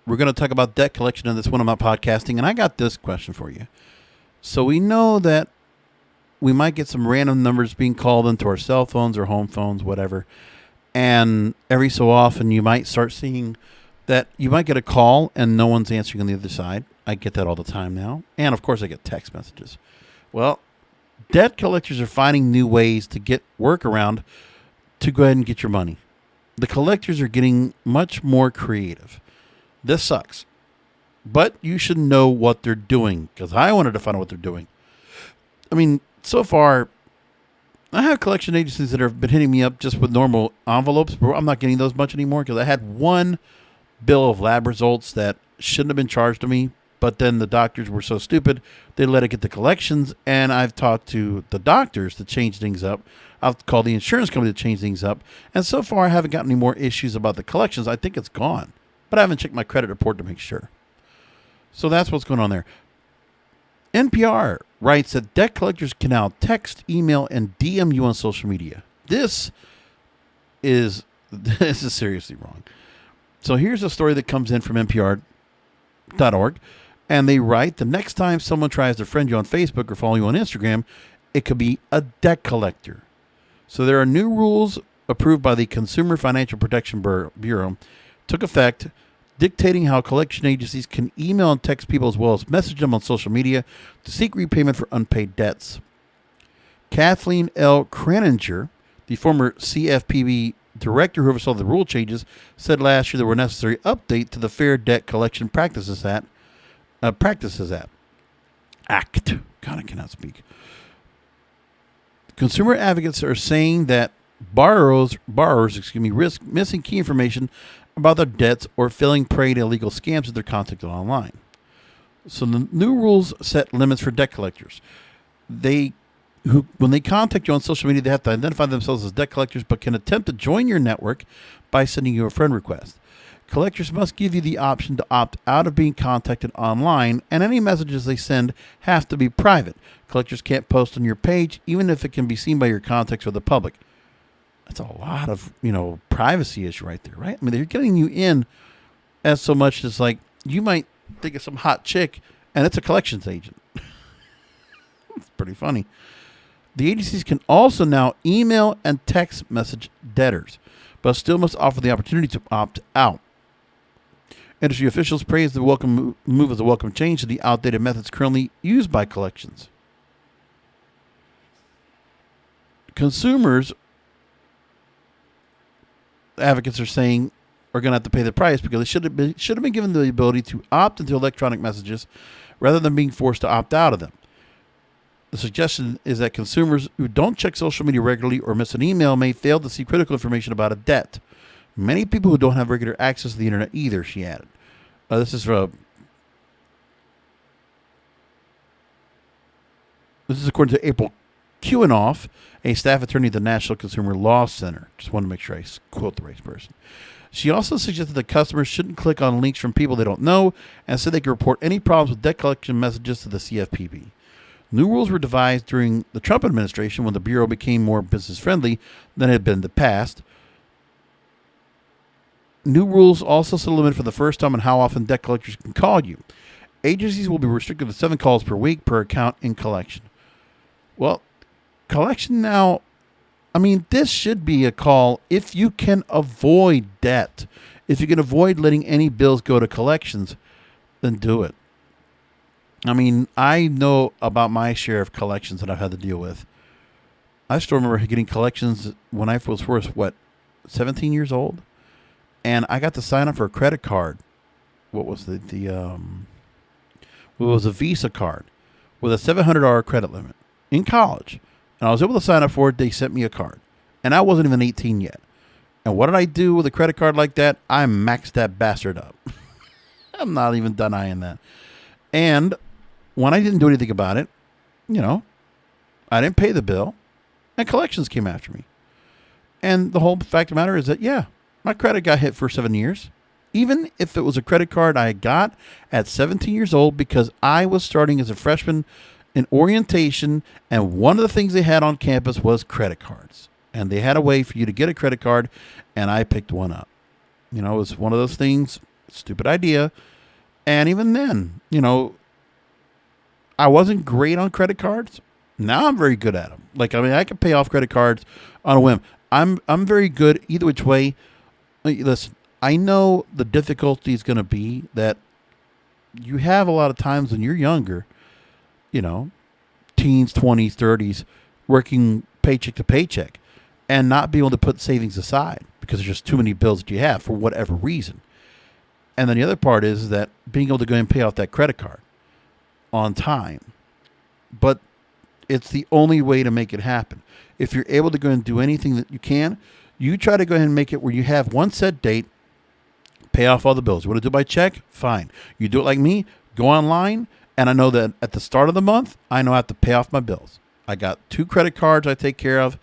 we're going to talk about debt collection in this one about podcasting. And I got this question for you. So we know that we might get some random numbers being called into our cell phones or home phones, whatever. And every so often you might start seeing that you might get a call and no one's answering on the other side. I get that all the time now. And of course I get text messages. Well, debt collectors are finding new ways to get workaround to go ahead and get your money. The collectors are getting much more creative. This sucks. But you should know what they're doing, because I wanted to find out what they're doing. I mean, so far, I have collection agencies that have been hitting me up just with normal envelopes, but I'm not getting those much anymore because I had one bill of lab results that shouldn't have been charged to me, but then the doctors were so stupid, they let it get to collections, and I've talked to the doctors to change things up. I've called the insurance company to change things up, and so far I haven't gotten any more issues about the collections. I think it's gone, but I haven't checked my credit report to make sure. So that's what's going on there. NPR writes that debt collectors can now text, email, and DM you on social media. This is seriously wrong. So here's a story that comes in from NPR.org, and they write, the next time someone tries to friend you on Facebook or follow you on Instagram, it could be a debt collector. So there are new rules approved by the Consumer Financial Protection Bureau, took effect, dictating how collection agencies can email and text people as well as message them on social media to seek repayment for unpaid debts. Kathleen L. Kraninger, the former CFPB director who oversaw the rule changes, said last year there were necessary update to the Fair Debt Collection Practices Act. God, I cannot speak. Consumer advocates are saying that borrowers risk missing key information about their debts or falling prey to illegal scams if they're contacted online. So the new rules set limits for debt collectors. When they contact you on social media, they have to identify themselves as debt collectors, but can attempt to join your network by sending you a friend request. Collectors must give you the option to opt out of being contacted online, and any messages they send have to be private. Collectors can't post on your page, even if it can be seen by your contacts or the public. That's a lot of, privacy issue right there, right? I mean, they're getting you in as so much as like you might think of some hot chick and it's a collections agent. It's pretty funny. The agencies can also now email and text message debtors, but still must offer the opportunity to opt out. Industry officials praise the welcome move as a welcome change to the outdated methods currently used by collections. Consumers advocates are saying are going to have to pay the price because they should have been given the ability to opt into electronic messages rather than being forced to opt out of them. The suggestion is that consumers who don't check social media regularly or miss an email may fail to see critical information about a debt. Many people who don't have regular access to the internet either, she added. This is according to April Kewinoff, a staff attorney at the National Consumer Law Center. Just want to make sure I quote the right person. She also suggested that customers shouldn't click on links from people they don't know and said they could report any problems with debt collection messages to the CFPB. New rules were devised during the Trump administration when the Bureau became more business-friendly than it had been in the past. New rules also set a limit for the first time on how often debt collectors can call you. Agencies will be restricted to 7 calls per week per account in collection. Well, collection now, this should be a call if you can avoid debt. If you can avoid letting any bills go to collections, then do it. I know about my share of collections that I've had to deal with. I still remember getting collections when I was first, 17 years old? And I got to sign up for a credit card. What was it was a Visa card with a $700 credit limit in college. And I was able to sign up for it. They sent me a card. And I wasn't even 18 yet. And what did I do with a credit card like that? I maxed that bastard up. I'm not even denying that. And when I didn't do anything about it, I didn't pay the bill. And collections came after me. And the whole fact of the matter is that, my credit got hit for 7 years. Even if it was a credit card I got at 17 years old because I was starting as a freshman in orientation, and one of the things they had on campus was credit cards. And they had a way for you to get a credit card, and I picked one up. It was one of those things, Stupid idea. And even then, I wasn't great on credit cards. Now I'm very good at them. I can pay off credit cards on a whim. I'm very good either which way. Listen, I know the difficulty is going to be that you have a lot of times when you're younger, teens, 20s, 30s, working paycheck to paycheck and not be able to put savings aside because there's just too many bills that you have for whatever reason. And then the other part is that being able to go and pay off that credit card on time. But it's the only way to make it happen. If you're able to go and do anything that you can, you try to go ahead and make it where you have one set date, pay off all the bills. You want to do it by check? Fine. You do it like me, go online, and I know that at the start of the month, I know I have to pay off my bills. I got 2 credit cards I take care of.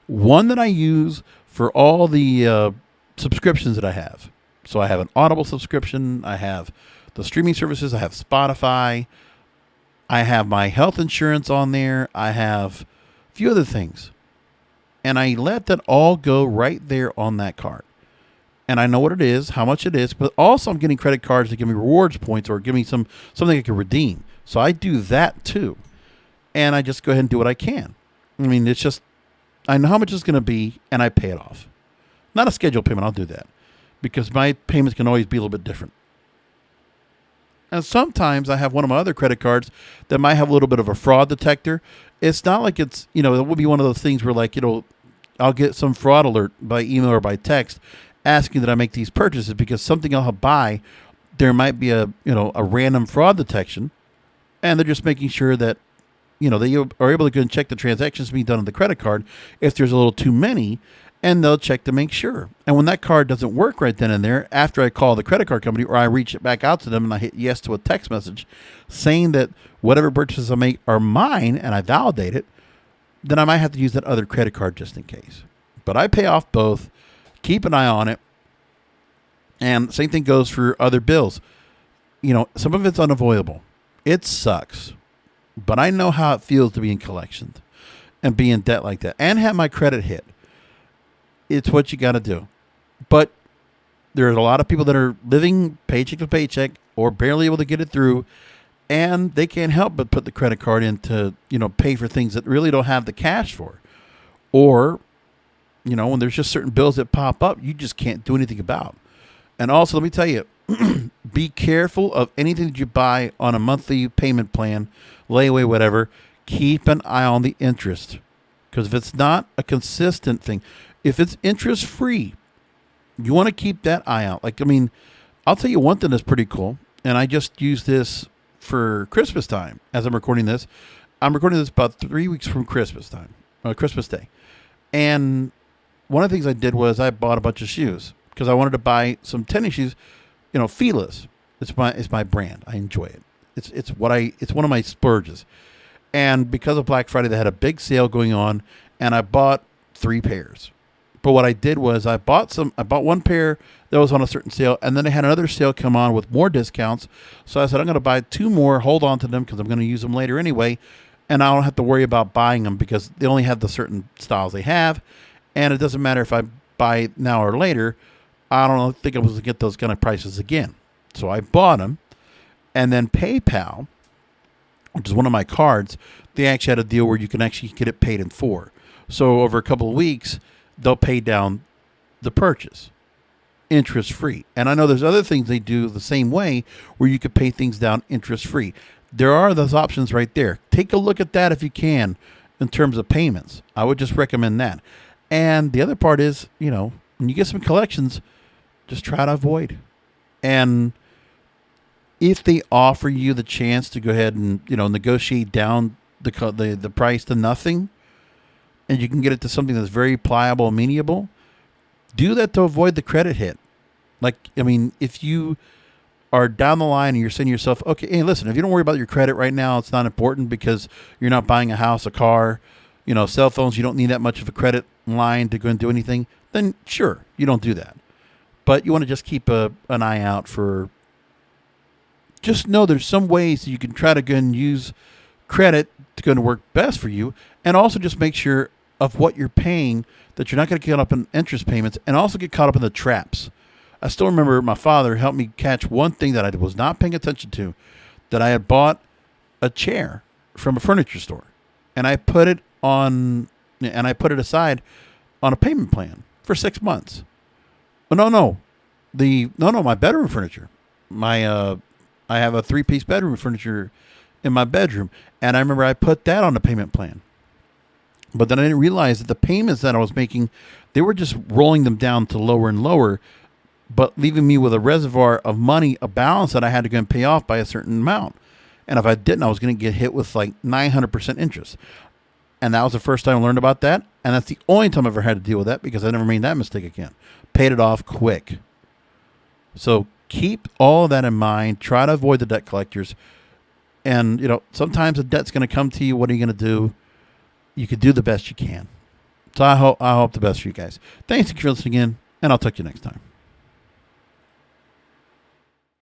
One that I use for all the subscriptions that I have. So I have an Audible subscription. I have the streaming services. I have Spotify. I have my health insurance on there. I have a few other things. And I let that all go right there on that card. And I know what it is, how much it is, but also I'm getting credit cards that give me rewards points or give me something I can redeem. So I do that too. And I just go ahead and do what I can. I mean, it's just, I know how much it's going to be and I pay it off. Not a scheduled payment, I'll do that. Because my payments can always be a little bit different. And sometimes I have one of my other credit cards that might have a little bit of a fraud detector. It's not like it's, it will be one of those things where I'll get some fraud alert by email or by text asking that I make these purchases because something I'll buy, there might be a random fraud detection. And they're just making sure that, they are able to go and check the transactions being done on the credit card if there's a little too many. And they'll check to make sure. And when that card doesn't work right then and there, after I call the credit card company or I reach it back out to them and I hit yes to a text message saying that whatever purchases I make are mine and I validate it, then I might have to use that other credit card just in case. But I pay off both, keep an eye on it, and same thing goes for other bills. Some of it's unavoidable. It sucks. But I know how it feels to be in collections and be in debt like that and have my credit hit. It's what you got to do. But there's a lot of people that are living paycheck to paycheck or barely able to get it through, and they can't help but put the credit card in to, pay for things that really don't have the cash for. Or, when there's just certain bills that pop up, you just can't do anything about. And also, let me tell you, be careful of anything that you buy on a monthly payment plan, layaway, whatever. Keep an eye on the interest. Because if it's not a consistent thing, if it's interest free, you want to keep that eye out. I'll tell you one thing that's pretty cool. And I just used this for Christmas time as I'm recording this. I'm recording this about 3 weeks from Christmas time, Christmas Day. And one of the things I did was I bought a bunch of shoes because I wanted to buy some tennis shoes, Feeless. It's my brand. I enjoy it. It's one of my splurges. And because of Black Friday, they had a big sale going on, and I bought 3 pairs. But what I did was I bought one pair that was on a certain sale, and then they had another sale come on with more discounts. So I said, I'm going to buy 2 more, hold on to them because I'm going to use them later anyway, and I don't have to worry about buying them because they only have the certain styles they have, and it doesn't matter if I buy now or later. I don't think I was going to get those kind of prices again. So I bought them, and then PayPal, which is one of my cards, they actually had a deal where you can actually get it paid in 4. So over a couple of weeks, they'll pay down the purchase interest free. And I know there's other things they do the same way where you could pay things down interest free. There are those options right there. Take a look at that if you can in terms of payments. I would just recommend that. And the other part is, when you get some collections, just try to avoid. And if they offer you the chance to go ahead and, negotiate down the price to nothing, and you can get it to something that's very pliable and amenable, do that to avoid the credit hit. If you are down the line and you're saying to yourself, okay, hey, listen, if you don't worry about your credit right now, it's not important because you're not buying a house, a car, cell phones, you don't need that much of a credit line to go and do anything, then sure, you don't do that. But you want to just keep an eye out for, just know there's some ways that you can try to go and use credit to going to work best for you, and also just make sure of what you're paying that you're not going to get caught up in interest payments and also get caught up in the traps I still remember my father helped me catch one thing that I was not paying attention to, that I had bought a chair from a furniture store, and I put it aside on a payment plan for 6 months. Oh, my bedroom furniture. I have a 3-piece bedroom furniture in my bedroom, and I remember I put that on a payment plan. But then I didn't realize that the payments that I was making, they were just rolling them down to lower and lower, but leaving me with a reservoir of money, a balance that I had to go and pay off by a certain amount. And if I didn't, I was going to get hit with like 900% interest. And that was the first time I learned about that. And that's the only time I've ever had to deal with that, because I never made that mistake again. Paid it off quick. So keep all of that in mind. Try to avoid the debt collectors. And, sometimes the debt's going to come to you. What are you going to do? You could do the best you can. So I hope the best for you guys. Thanks for listening in, and I'll talk to you next time.